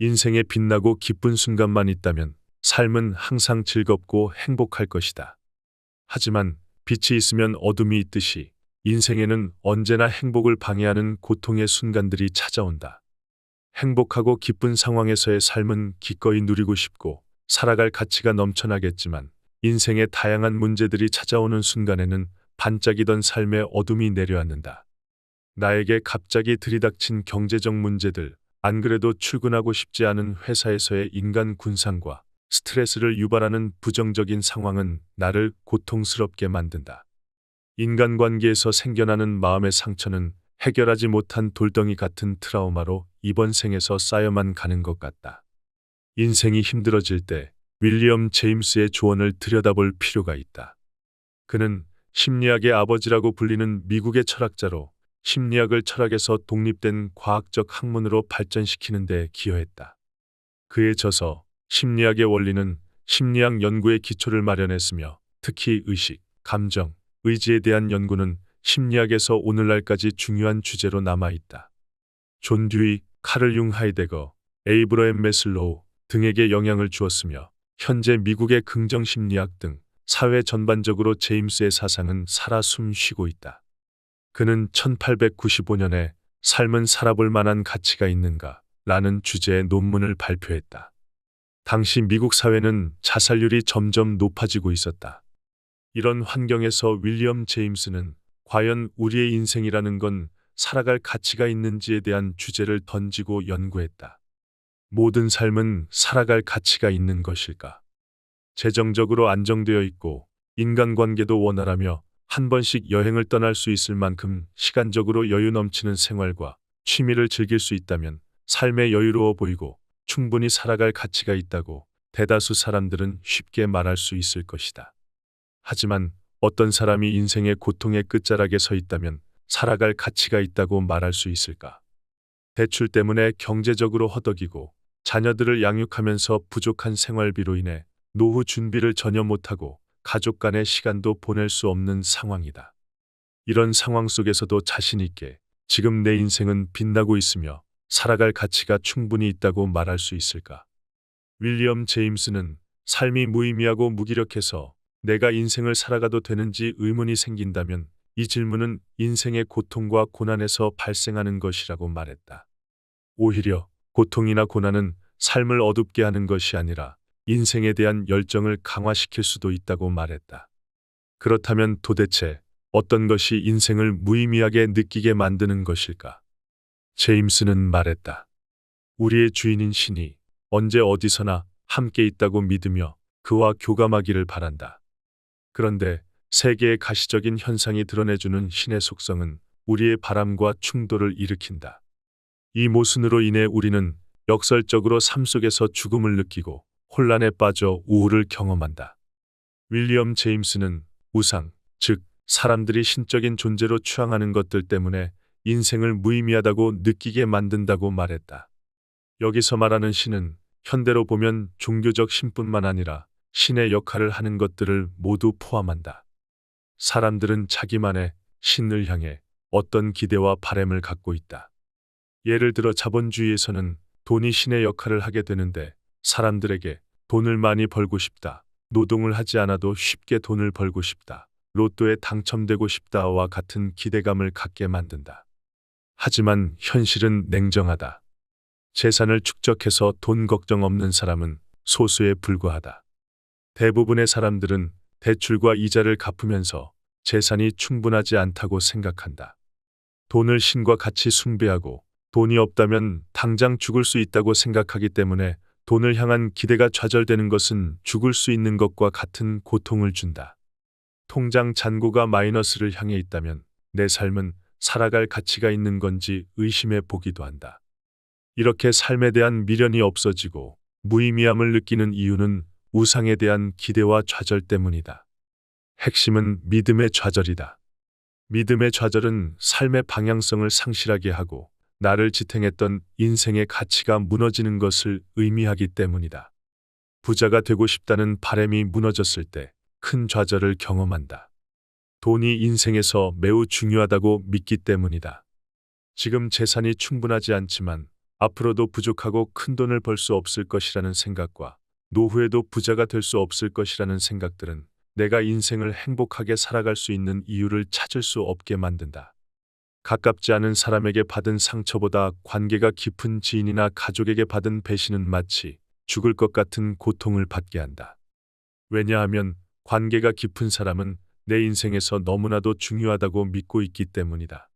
인생에 빛나고 기쁜 순간만 있다면 삶은 항상 즐겁고 행복할 것이다. 하지만 빛이 있으면 어둠이 있듯이 인생에는 언제나 행복을 방해하는 고통의 순간들이 찾아온다. 행복하고 기쁜 상황에서의 삶은 기꺼이 누리고 싶고 살아갈 가치가 넘쳐나겠지만 인생의 다양한 문제들이 찾아오는 순간에는 반짝이던 삶의 어둠이 내려앉는다. 나에게 갑자기 들이닥친 경제적 문제들, 안 그래도 출근하고 싶지 않은 회사에서의 인간 군상과 스트레스를 유발하는 부정적인 상황은 나를 고통스럽게 만든다. 인간관계에서 생겨나는 마음의 상처는 해결하지 못한 돌덩이 같은 트라우마로 이번 생에서 쌓여만 가는 것 같다. 인생이 힘들어질 때 윌리엄 제임스의 조언을 들여다볼 필요가 있다. 그는 심리학의 아버지라고 불리는 미국의 철학자로 심리학을 철학에서 독립된 과학적 학문으로 발전시키는 데 기여했다. 그의 저서 심리학의 원리는 심리학 연구의 기초를 마련했으며 특히 의식, 감정, 의지에 대한 연구는 심리학에서 오늘날까지 중요한 주제로 남아있다. 존 듀이, 카를 융 하이데거, 에이브러햄 매슬로우 등에게 영향을 주었으며 현재 미국의 긍정심리학 등 사회 전반적으로 제임스의 사상은 살아 숨쉬고 있다. 그는 1895년에 삶은 살아볼 만한 가치가 있는가? 라는 주제의 논문을 발표했다. 당시 미국 사회는 자살률이 점점 높아지고 있었다. 이런 환경에서 윌리엄 제임스는 과연 우리의 인생이라는 건 살아갈 가치가 있는지에 대한 주제를 던지고 연구했다. 모든 삶은 살아갈 가치가 있는 것일까? 재정적으로 안정되어 있고 인간관계도 원활하며 한 번씩 여행을 떠날 수 있을 만큼 시간적으로 여유 넘치는 생활과 취미를 즐길 수 있다면 삶에 여유로워 보이고 충분히 살아갈 가치가 있다고 대다수 사람들은 쉽게 말할 수 있을 것이다. 하지만 어떤 사람이 인생의 고통의 끝자락에 서 있다면 살아갈 가치가 있다고 말할 수 있을까? 대출 때문에 경제적으로 허덕이고 자녀들을 양육하면서 부족한 생활비로 인해 노후 준비를 전혀 못하고 가족 간의 시간도 보낼 수 없는 상황이다. 이런 상황 속에서도 자신 있게 지금 내 인생은 빛나고 있으며 살아갈 가치가 충분히 있다고 말할 수 있을까? 윌리엄 제임스는 삶이 무의미하고 무기력해서 내가 인생을 살아가도 되는지 의문이 생긴다면 이 질문은 인생의 고통과 고난에서 발생하는 것이라고 말했다. 오히려 고통이나 고난은 삶을 어둡게 하는 것이 아니라 인생에 대한 열정을 강화시킬 수도 있다고 말했다. 그렇다면 도대체 어떤 것이 인생을 무의미하게 느끼게 만드는 것일까? 제임스는 말했다. 우리의 주인인 신이 언제 어디서나 함께 있다고 믿으며 그와 교감하기를 바란다. 그런데 세계의 가시적인 현상이 드러내주는 신의 속성은 우리의 바람과 충돌을 일으킨다. 이 모순으로 인해 우리는 역설적으로 삶 속에서 죽음을 느끼고 혼란에 빠져 우울을 경험한다. 윌리엄 제임스는 우상, 즉 사람들이 신적인 존재로 추앙하는 것들 때문에 인생을 무의미하다고 느끼게 만든다고 말했다. 여기서 말하는 신은 현대로 보면 종교적 신뿐만 아니라 신의 역할을 하는 것들을 모두 포함한다. 사람들은 자기만의 신을 향해 어떤 기대와 바램을 갖고 있다. 예를 들어 자본주의에서는 돈이 신의 역할을 하게 되는데 사람들에게 돈을 많이 벌고 싶다, 노동을 하지 않아도 쉽게 돈을 벌고 싶다, 로또에 당첨되고 싶다와 같은 기대감을 갖게 만든다. 하지만 현실은 냉정하다. 재산을 축적해서 돈 걱정 없는 사람은 소수에 불과하다. 대부분의 사람들은 대출과 이자를 갚으면서 재산이 충분하지 않다고 생각한다. 돈을 신과 같이 숭배하고 돈이 없다면 당장 죽을 수 있다고 생각하기 때문에 돈을 향한 기대가 좌절되는 것은 죽을 수 있는 것과 같은 고통을 준다. 통장 잔고가 마이너스를 향해 있다면 내 삶은 살아갈 가치가 있는 건지 의심해 보기도 한다. 이렇게 삶에 대한 미련이 없어지고 무의미함을 느끼는 이유는 우상에 대한 기대와 좌절 때문이다. 핵심은 믿음의 좌절이다. 믿음의 좌절은 삶의 방향성을 상실하게 하고 나를 지탱했던 인생의 가치가 무너지는 것을 의미하기 때문이다. 부자가 되고 싶다는 바람이 무너졌을 때 큰 좌절을 경험한다. 돈이 인생에서 매우 중요하다고 믿기 때문이다. 지금 재산이 충분하지 않지만 앞으로도 부족하고 큰 돈을 벌 수 없을 것이라는 생각과 노후에도 부자가 될 수 없을 것이라는 생각들은 내가 인생을 행복하게 살아갈 수 있는 이유를 찾을 수 없게 만든다. 가깝지 않은 사람에게 받은 상처보다 관계가 깊은 지인이나 가족에게 받은 배신은 마치 죽을 것 같은 고통을 받게 한다. 왜냐하면 관계가 깊은 사람은 내 인생에서 너무나도 중요하다고 믿고 있기 때문이다.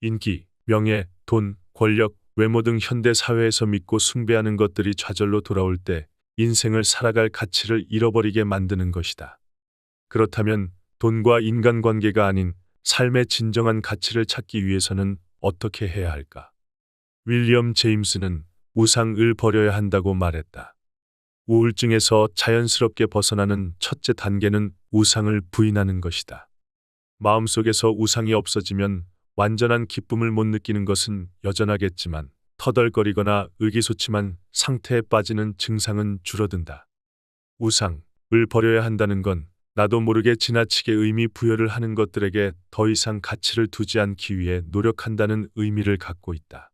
인기, 명예, 돈, 권력, 외모 등 현대 사회에서 믿고 숭배하는 것들이 좌절로 돌아올 때 인생을 살아갈 가치를 잃어버리게 만드는 것이다. 그렇다면 돈과 인간관계가 아닌 삶의 진정한 가치를 찾기 위해서는 어떻게 해야 할까? 윌리엄 제임스는 우상을 버려야 한다고 말했다. 우울증에서 자연스럽게 벗어나는 첫째 단계는 우상을 부인하는 것이다. 마음속에서 우상이 없어지면 완전한 기쁨을 못 느끼는 것은 여전하겠지만 터덜거리거나 의기소침한 상태에 빠지는 증상은 줄어든다. 우상을 버려야 한다는 건 나도 모르게 지나치게 의미 부여를 하는 것들에게 더 이상 가치를 두지 않기 위해 노력한다는 의미를 갖고 있다.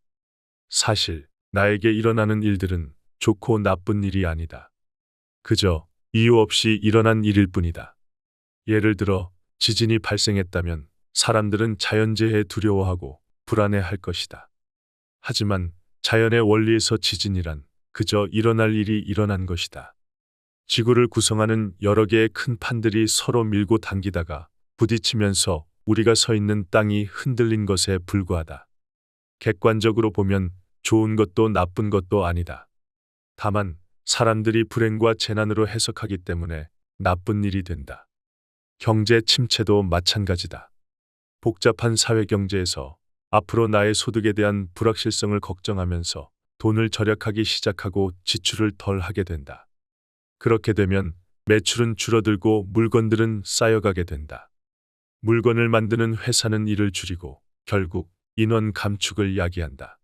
사실 나에게 일어나는 일들은 좋고 나쁜 일이 아니다. 그저 이유 없이 일어난 일일 뿐이다. 예를 들어 지진이 발생했다면 사람들은 자연재해에 두려워하고 불안해할 것이다. 하지만 자연의 원리에서 지진이란 그저 일어날 일이 일어난 것이다. 지구를 구성하는 여러 개의 큰 판들이 서로 밀고 당기다가 부딪히면서 우리가 서 있는 땅이 흔들린 것에 불과하다. 객관적으로 보면 좋은 것도 나쁜 것도 아니다. 다만 사람들이 불행과 재난으로 해석하기 때문에 나쁜 일이 된다. 경제 침체도 마찬가지다. 복잡한 사회 경제에서 앞으로 나의 소득에 대한 불확실성을 걱정하면서 돈을 절약하기 시작하고 지출을 덜 하게 된다. 그렇게 되면 매출은 줄어들고 물건들은 쌓여가게 된다. 물건을 만드는 회사는 일을 줄이고 결국 인원 감축을 야기한다.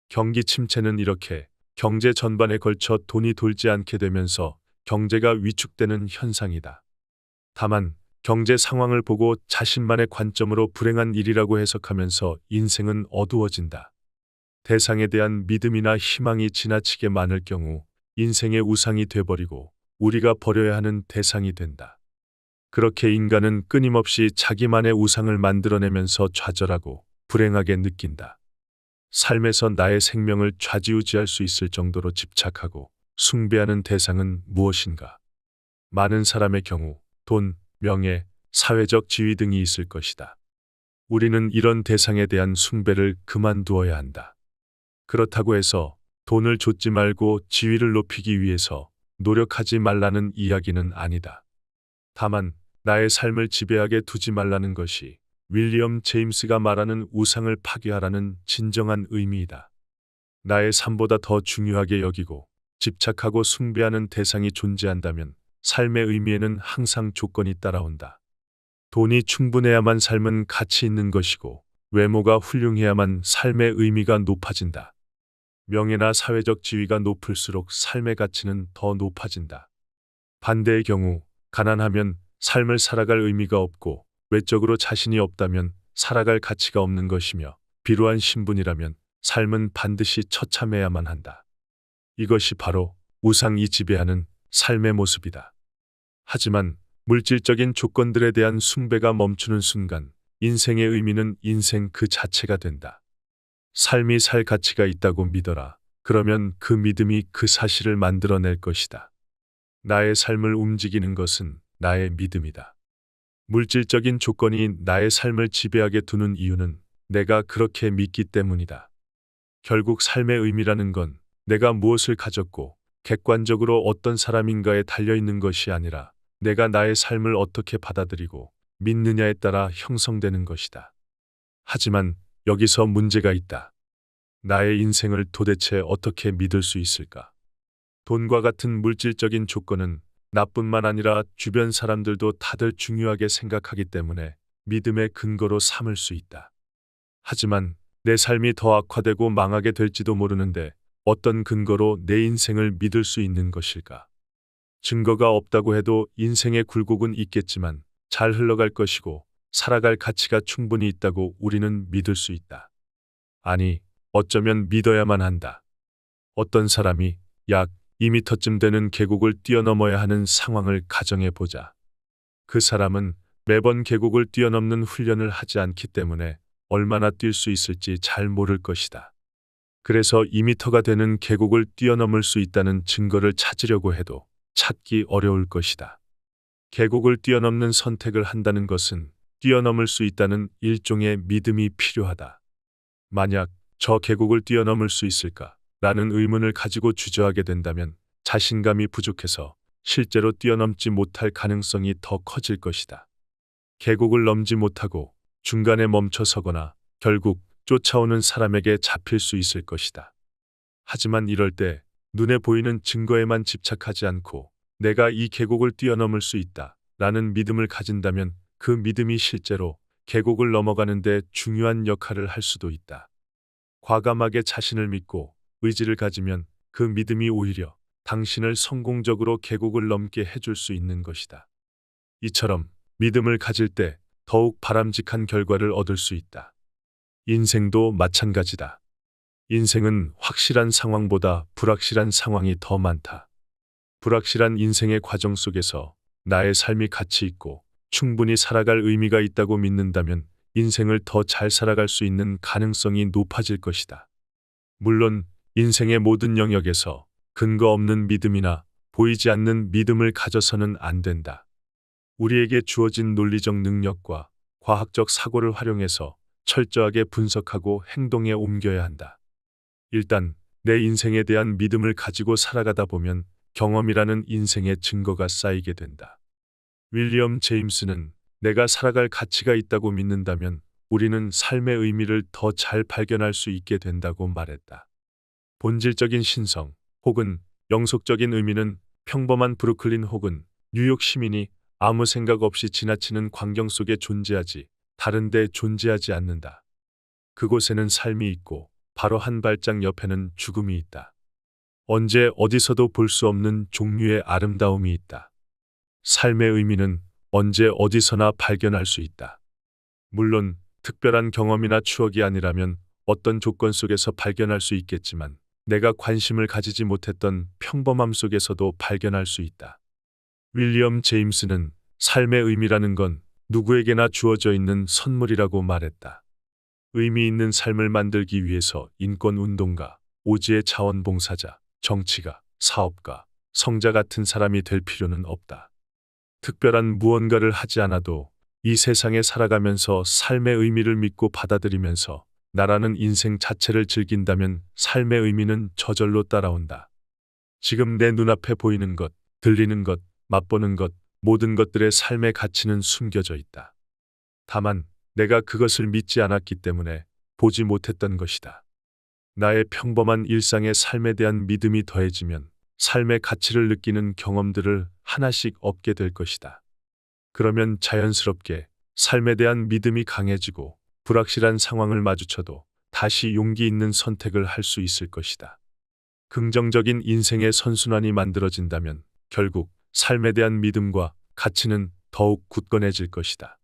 경기 침체는 이렇게 경제 전반에 걸쳐 돈이 돌지 않게 되면서 경제가 위축되는 현상이다. 다만 경제 상황을 보고 자신만의 관점으로 불행한 일이라고 해석하면서 인생은 어두워진다. 대상에 대한 믿음이나 희망이 지나치게 많을 경우 인생의 우상이 돼버리고 우리가 버려야 하는 대상이 된다. 그렇게 인간은 끊임없이 자기만의 우상을 만들어내면서 좌절하고 불행하게 느낀다. 삶에서 나의 생명을 좌지우지할 수 있을 정도로 집착하고 숭배하는 대상은 무엇인가? 많은 사람의 경우 돈, 명예, 사회적 지위 등이 있을 것이다. 우리는 이런 대상에 대한 숭배를 그만두어야 한다. 그렇다고 해서 돈을 좇지 말고 지위를 높이기 위해서 노력하지 말라는 이야기는 아니다. 다만 나의 삶을 지배하게 두지 말라는 것이 윌리엄 제임스가 말하는 우상을 파괴하라는 진정한 의미이다. 나의 삶보다 더 중요하게 여기고 집착하고 숭배하는 대상이 존재한다면 삶의 의미에는 항상 조건이 따라온다. 돈이 충분해야만 삶은 가치 있는 것이고 외모가 훌륭해야만 삶의 의미가 높아진다. 명예나 사회적 지위가 높을수록 삶의 가치는 더 높아진다. 반대의 경우 가난하면 삶을 살아갈 의미가 없고 외적으로 자신이 없다면 살아갈 가치가 없는 것이며 비루한 신분이라면 삶은 반드시 처참해야만 한다. 이것이 바로 우상이 지배하는 삶의 모습이다. 하지만 물질적인 조건들에 대한 숭배가 멈추는 순간 인생의 의미는 인생 그 자체가 된다. 삶이 살 가치가 있다고 믿어라. 그러면 그 믿음이 그 사실을 만들어낼 것이다. 나의 삶을 움직이는 것은 나의 믿음이다. 물질적인 조건이 나의 삶을 지배하게 두는 이유는 내가 그렇게 믿기 때문이다. 결국 삶의 의미라는 건 내가 무엇을 가졌고 객관적으로 어떤 사람인가에 달려있는 것이 아니라 내가 나의 삶을 어떻게 받아들이고 믿느냐에 따라 형성되는 것이다. 하지만 여기서 문제가 있다. 나의 인생을 도대체 어떻게 믿을 수 있을까? 돈과 같은 물질적인 조건은 나뿐만 아니라 주변 사람들도 다들 중요하게 생각하기 때문에 믿음의 근거로 삼을 수 있다. 하지만 내 삶이 더 악화되고 망하게 될지도 모르는데 어떤 근거로 내 인생을 믿을 수 있는 것일까? 증거가 없다고 해도 인생의 굴곡은 있겠지만 잘 흘러갈 것이고 살아갈 가치가 충분히 있다고 우리는 믿을 수 있다. 아니, 어쩌면 믿어야만 한다. 어떤 사람이 약 2미터쯤 되는 계곡을 뛰어넘어야 하는 상황을 가정해 보자. 그 사람은 매번 계곡을 뛰어넘는 훈련을 하지 않기 때문에 얼마나 뛸 수 있을지 잘 모를 것이다. 그래서 2미터가 되는 계곡을 뛰어넘을 수 있다는 증거를 찾으려고 해도 찾기 어려울 것이다. 계곡을 뛰어넘는 선택을 한다는 것은 뛰어넘을 수 있다는 일종의 믿음이 필요하다. 만약 저 계곡을 뛰어넘을 수 있을까? 라는 의문을 가지고 주저하게 된다면 자신감이 부족해서 실제로 뛰어넘지 못할 가능성이 더 커질 것이다. 계곡을 넘지 못하고 중간에 멈춰 서거나 결국 쫓아오는 사람에게 잡힐 수 있을 것이다. 하지만 이럴 때 눈에 보이는 증거에만 집착하지 않고 내가 이 계곡을 뛰어넘을 수 있다 라는 믿음을 가진다면 그 믿음이 실제로 계곡을 넘어가는 데 중요한 역할을 할 수도 있다. 과감하게 자신을 믿고 의지를 가지면 그 믿음이 오히려 당신을 성공적으로 계곡을 넘게 해줄 수 있는 것이다. 이처럼 믿음을 가질 때 더욱 바람직한 결과를 얻을 수 있다. 인생도 마찬가지다. 인생은 확실한 상황보다 불확실한 상황이 더 많다. 불확실한 인생의 과정 속에서 나의 삶이 가치 있고 충분히 살아갈 의미가 있다고 믿는다면 인생을 더 잘 살아갈 수 있는 가능성이 높아질 것이다. 물론 인생의 모든 영역에서 근거 없는 믿음이나 보이지 않는 믿음을 가져서는 안 된다. 우리에게 주어진 논리적 능력과 과학적 사고를 활용해서 철저하게 분석하고 행동에 옮겨야 한다. 일단 내 인생에 대한 믿음을 가지고 살아가다 보면 경험이라는 인생의 증거가 쌓이게 된다. 윌리엄 제임스는 내가 살아갈 가치가 있다고 믿는다면 우리는 삶의 의미를 더 잘 발견할 수 있게 된다고 말했다. 본질적인 신성 혹은 영속적인 의미는 평범한 브루클린 혹은 뉴욕 시민이 아무 생각 없이 지나치는 광경 속에 존재하지 다른 데 존재하지 않는다. 그곳에는 삶이 있고 바로 한 발짝 옆에는 죽음이 있다. 언제 어디서도 볼 수 없는 종류의 아름다움이 있다. 삶의 의미는 언제 어디서나 발견할 수 있다. 물론 특별한 경험이나 추억이 아니라면 어떤 조건 속에서 발견할 수 있겠지만 내가 관심을 가지지 못했던 평범함 속에서도 발견할 수 있다. 윌리엄 제임스는 삶의 의미라는 건 누구에게나 주어져 있는 선물이라고 말했다. 의미 있는 삶을 만들기 위해서 인권운동가, 오지의 자원봉사자, 정치가, 사업가, 성자 같은 사람이 될 필요는 없다. 특별한 무언가를 하지 않아도 이 세상에 살아가면서 삶의 의미를 믿고 받아들이면서 나라는 인생 자체를 즐긴다면 삶의 의미는 저절로 따라온다. 지금 내 눈앞에 보이는 것, 들리는 것, 맛보는 것, 모든 것들의 삶의 가치는 숨겨져 있다. 다만 내가 그것을 믿지 않았기 때문에 보지 못했던 것이다. 나의 평범한 일상의 삶에 대한 믿음이 더해지면 삶의 가치를 느끼는 경험들을 하나씩 얻게 될 것이다. 그러면 자연스럽게 삶에 대한 믿음이 강해지고 불확실한 상황을 마주쳐도 다시 용기 있는 선택을 할 수 있을 것이다. 긍정적인 인생의 선순환이 만들어진다면 결국 삶에 대한 믿음과 가치는 더욱 굳건해질 것이다.